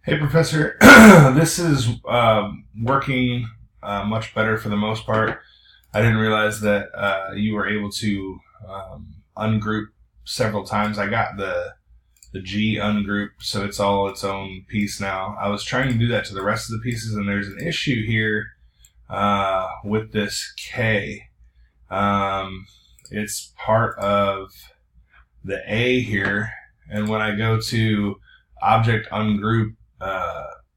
Hey, Professor. This is working much better for the most part. I didn't realize that you were able to ungroup several times. I got the G ungroup, so it's all its own piece now. I was trying to do that to the rest of the pieces, and there's an issue here with this K. It's part of the A here, and when I go to object ungroup,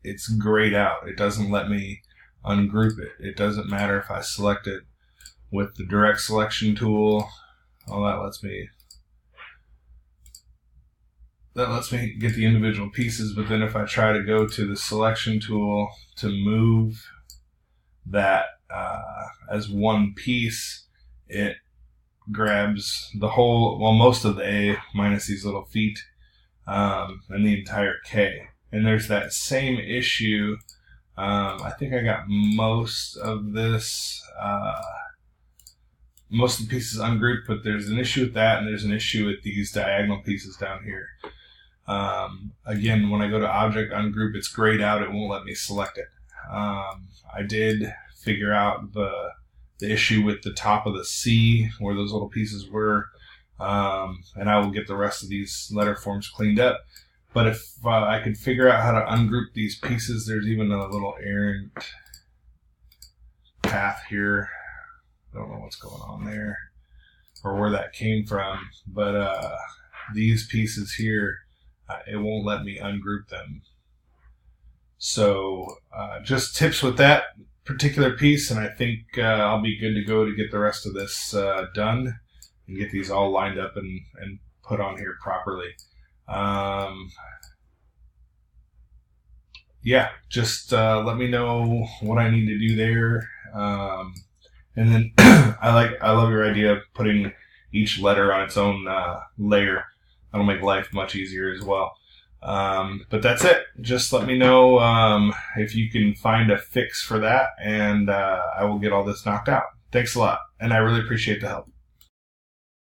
it's grayed out. It doesn't let me ungroup it. It doesn't matter if I select it with the direct selection tool. Oh, that lets me get the individual pieces, but then if I try to go to the selection tool to move that as one piece, it grabs the whole, well, most of the A minus these little feet, and the entire K. And there's that same issue. I think I got most of this, most of the pieces ungrouped, but there's an issue with that, and there's an issue with these diagonal pieces down here. Again, when I go to object ungroup, it's grayed out. It won't let me select it. I did figure out the issue with the top of the C, where those little pieces were, and I will get the rest of these letter forms cleaned up. But if I could figure out how to ungroup these pieces, there's even a little errant path here. I don't know what's going on there or where that came from, but these pieces here, it won't let me ungroup them. So just tips with that particular piece, and I think I'll be good to go to get the rest of this done and get these all lined up and put on here properly. Yeah, just let me know what I need to do there. And then I love your idea of putting each letter on its own layer. That'll make life much easier as well. But that's it. Just let me know if you can find a fix for that, and I will get all this knocked out. Thanks a lot, and I really appreciate the help.